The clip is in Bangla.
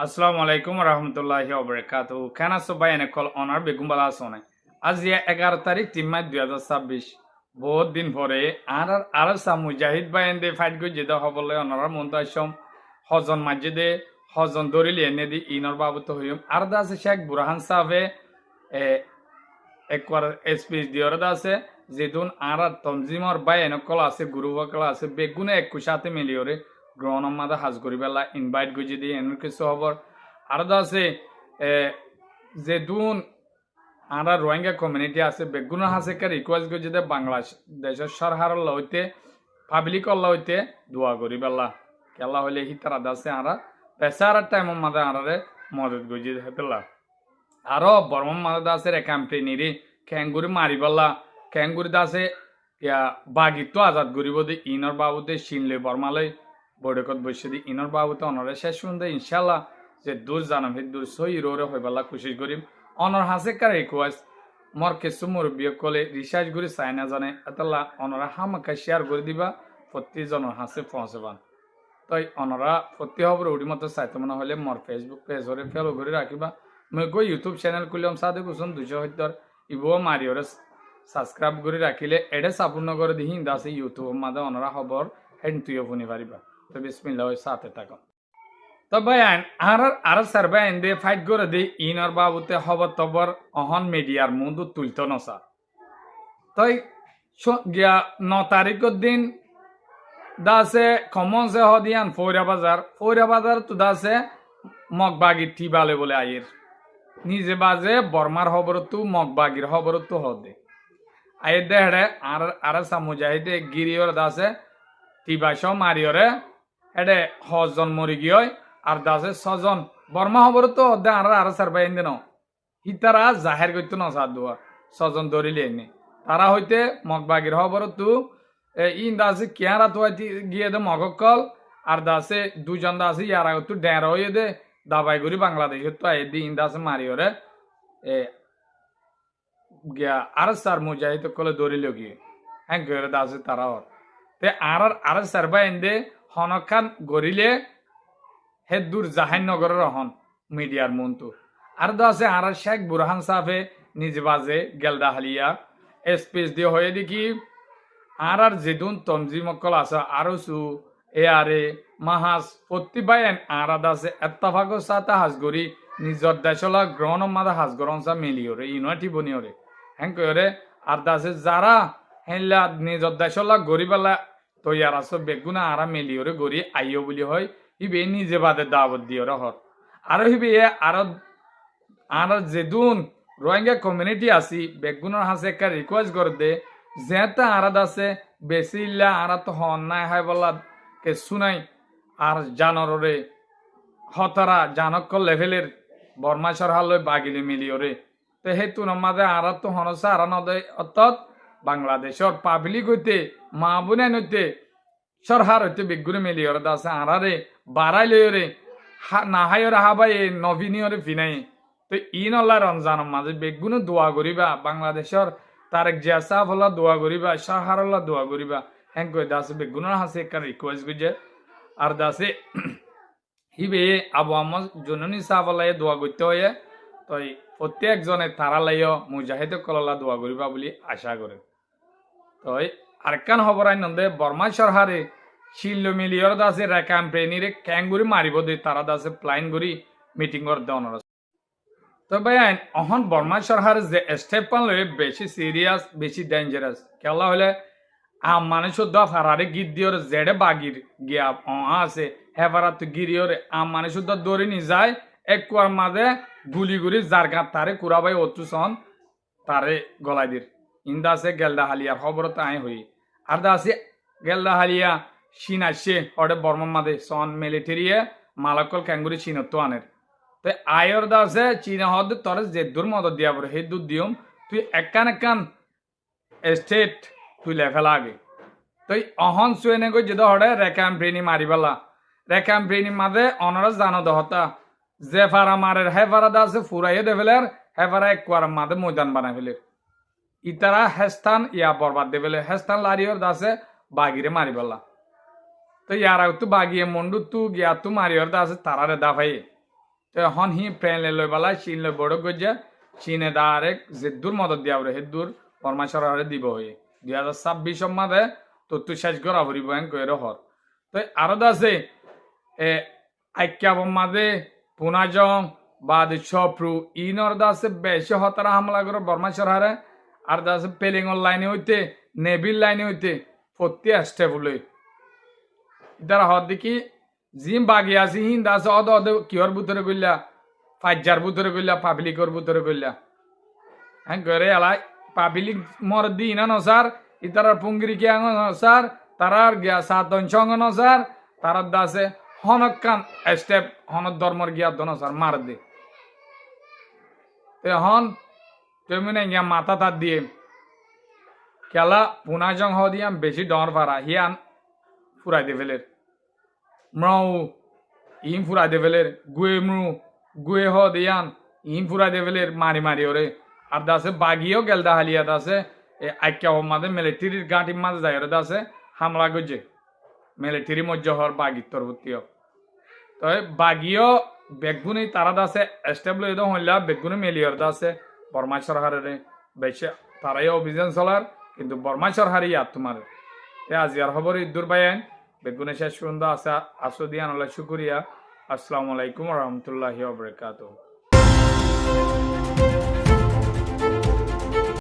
আসসালামু আলাইকুম রহমতুল্লাহি ওবরাকাতু কেন আছো ভাই এনে কল অনার বেগুম বালা আছো না আজ 11 তারিখ 3 মাস 2026 বহুত দিন পরে আর মুজাহিদ ভাই এনে ফাইট করে যেতে হবলে অনার মন আসম হজন মাঝে হজন দরিলি এনে দি ইনর বাবুত হইম আর দা আছে শেখ বুরহান সাহেবে একবার স্পিচ দিওর দা আছে যেদিন আর তনজিমর ভাই এনে কল আছে গুরু কল আছে বেগুনে এক সাথে মিলিওরে গ্রহণ মাদা হাজ করি বেলা ইনভাইট করে যদি এমন কিছু খবর আর আছে যে দুন আমরা রোহিঙ্গা কমিউনিটি আছে বেগুনের হাসে রিকোয়েস্ট করে যদি বাংলাদেশের সরকার হইতে পাবলিক হইতে দোয়া করি বেলা কেলা হইলে হিতার আদা আছে আমরা পেশার টাইম মাদা আরে মদত গজি পেলা আরো বর্মন মাদা আছে রে ক্যাম্পেনিরি ক্যাঙ্গুরি মারি বেলা ক্যাঙ্গুরি দাসে বাগিত্ব আজাদ করিব দে ইনর বাবুতে শিনলে বর্মালয় বৈঠকত বসে দি ইনর বাবুতে অনরে শেষ শুনতে ইনশাল্লাহ যে দূর জানাম সেই দূর সই রোরে হইবাল্লা কোশিশ করিম অনর হাসে কার রিকোয়েস্ট মর কিছু মুরব্বী কলে রিসার্চ করে চাই না জানে এতলা অনরা হামাকা শেয়ার করে দিবা প্রত্যেকজনের হাসে পৌঁছবান তাই অনরা প্রতি খবর উড়ি মতো চাইতে মনে হলে মর ফেসবুক পেজ হরে ফেলো করে রাখিবা মই গই ইউটিউব চ্যানেল খুলিম সাদে কুসুম 270 ইবো মারিওরে সাবস্ক্রাইব করে রাখিলে এডে সাপূর্ণ করে দিহি দাসে ইউটিউব মাদে অনরা খবর হেন তুইও শুনি পারিবা তো বিসমিল্লাহ সাথে থাকো তো ভাই আর সার্ভে আইন দিয়ে ফাইট করে দি ইনর বাবুতে খবর তবর অহন মিডিয়ার মুদু তুলতো নসা তাই গিয়া 9 তারিখের দিন দাসে কমন সে হদিয়ান ফৌরা বাজার তো দাসে মগবাগির ঠিবালে বলে আয়ের নিজে বাজে বর্মার খবর তো মগবাগির খবর তো হদে আয়ের দেহরে আর মুজাহিদে গিরিয়র দাসে টিবাস মারিয়রে এডে হজন মরি গিয়ে আর দাসে ছজন বর্মা খবর তো অর্ধে আর সার্ভাই এনে ন হিতারা জাহের করতো ন সার দোয়া ছজন ধরিলে এনে তারা হইতে মগবাগির খবর তো ইন দাসে কেয়ারা তো গিয়ে দে মগকল আর দাসে দুজন দাসে ইয়ারা তো ডের হয়ে দে দাবাই করি বাংলাদেশের তো আই দি ইন দাসে মারিওরে গিয়া আর সার মুজাহিদ কলে ধরিল গিয়ে হ্যাঁ গেরে দাসে তারা তে আর সার্ভাই এনে হনখান গরিলে হে দূর জাহাননগরের হন মিডিয়ার মন্তু আর তো আছে আর শেখ বুরহান সাহেবে নিজে বাজে গেলদা হালিয়া স্পেস দিয়ে হয়ে দেখি আর যেদুন তনজিমকল আছে আরো সু আরে মাহাজ প্রতিবায়ন আর আছে এত্তাফাগর সাথে হাজগরি নিজর দেশলা গ্রহণ মাদা হাজগরন সা মিলিওরে ইউনাইটি বনিওরে হ্যাঁ কয়রে আর দাসে যারা হেলা নিজর দেশলা গরিবালা তৈয়ার আছে বেগুনা আরা মিলিওরে গড়ি আইও বলি হয় ইবে নিজে বাদে দাওয়াত দিও রহর আর হিবে আর যেদুন রোহিঙ্গা কমিউনিটি আছি বেগুনের হাসে একটা রিকোয়েস্ট করে দে যেটা আরাদ আছে বেশি ইল্লা আরা তো হন নাই হয় বলা কে শুনাই আর জানরে হতারা জানক লেভেলের বর্মা সরহালয় বাগিলে মিলিওরে তো হেতু নমাদে আরা তো হনসা আরা নদে অর্থাৎ বাংলাদেশের পাবলিক হইতে মা বোনে নইতে সরহার হইতে বেগুনে মিলিওরে দাসে আরারে বাড়াই লইরে না হাইরে হাবাই নভিনিয়রে ফিনাই তো ইন আল্লাহ রমজান মাঝে বেগুনে দোয়া করিবা বাংলাদেশের তারেক জিয়া সাহেব হল্লা দোয়া করিবা সরহার হল্লা দোয়া করিবা হ্যাঁ কই দাসে বেগুনের হাসে একটা রিকোয়েস্ট গুজে আর দাসে হিবে আবু আহমদ জননী সাহেব হল্লা দোয়া করতে হয়ে তো প্রত্যেকজনে তারা লাইও মুজাহিদ কললা দোয়া করিবা বলে আশা করে তো আরেকখান খবর আইন নন্দে বর্মা সরহারে শিল্ল মিলিয়র দাসে ক্যাম্পেনিরে ক্যাঙ্গুরি মারিব দে তারা দাসে প্লাইন করি মিটিং করতে অনর তো ভাই অহন বর্মা সরহার যে স্টেপ পানলে বেশি সিরিয়াস বেশি ডেঞ্জারাস কেলা হলে মানে শুদ্ধ ফারারে গীত দিওর জেডে বাগির গিয়া আছে হেফারা তো গিরিওরে মানে শুদ্ধ দৌড়ি নি যায় এক কুয়ার মাঝে গুলি গুলি যার গাঁ তারে কুড়াবাই অতু সন তারে গলাই দির ইন্দা আছে গেলদা হালিয়ার খবর তো আই হই আর দা আছে গেলদা হালিয়া চীন আসছে ওটা বর্মা মাদে সন মিলিটারিয়ে মালাকল ক্যাঙ্গুরি চীনত তো আনের তো আয়র দা আছে চীন হদ তোর যে দূর মদত দিয়া পড়ে সেই দূর দিয়ম তুই একান স্টেট তুই লেফেলা আগে তুই অহন সুয়েনে গই যেটা হড়ে রেকাম ব্রেনি মারিবালা রেকাম ব্রেনি মাদে অনরস জানো দহতা যে ফারা মারের হে ফারা দা আছে ফুরাইয়ে দেবেলের হে ফারা এক কুয়ার মাদে ময়দান বানাই ফেলে ইতারা হেস্তান ইয়া বরবাদ দেবেলে হেস্তান লারিওর দাসে বাগিরে মারিবালা তো ইয়ারা তো বাগিয়ে মন্ডু তু গিয়া তু মারিওর দাসে তারারে দা ভাই তো হন হি প্রেন লই বালা চীন লই বড় গজ্জা চীনে ডাইরেক্ট যেদুর মদত দিয়া বলে হেদুর পরমাশর হারে দিব হয়ে 2026 মাদে তত্তু শেষ করা হরিব এন কইর হর তো আরো আছে আইক্যাব মাদে পুনাজং বাদ সপ্রু ইনর দাসে বেশি হতারা হামলা করে বর্মাশর হারে আর দাসে পেলিংর লাইনে হইতে নেভিল লাইনে হইতে ফত্তি আসতে বলে ইতারা হর দেখি জিম বাগি আছে হিন দাস অদ অদ কিহর ভিতরে গইলা ফাইজার ভিতরে গইলা পাবলিকর ভিতরে গইলা হ্যাঁ করে এলাই পাবলিক মর দি না নসার ইতারার পুঙ্গিরি কে আঙ্গ নসার তারার গিয়া সাত অঞ্চঙ্গ নসার তারার দাসে হনকান স্টেপ হনত ধর্মর গিয়া দনসার মার দে তে হন তুমি না গিয়া মাথা তার দিয়ে খেলা পুনাজং হ দিয়াম বেশি ডর পারা হিয়ান ফুরাই দে ফেলের মৌ ইম ফুরাই দে ফেলের গুয়ে হ দিয়ান ইম ফুরাই দে ফেলের মারি মারি ওরে আর দাসে বাগিও গেলদা হালিয়া দাসে আইক্যা মাঝে মিলিটারির গাঁটির মাঝে যাই ওরে দাসে হামলা গজে মিলিটারি মজ্জ হর বাগিত্তর ভর্তিও তো বাগিও বেগুনি তারা দাসে এস্টাবলিশ এদ হইলা বেগুনি মেলিয়র দাসে বর্মা সরকারের বেশি তারাই অভিযান চলার কিন্তু বর্মা সরকারই আর তোমার আজি আর খবর ইদুর বাইন বেগুনে শেষ পর্যন্ত আসা আসো দিয়ান আল্লাহ শুকুরিয়া আসসালামু আলাইকুম রহমতুল্লাহি ওয়া বারাকাতুহু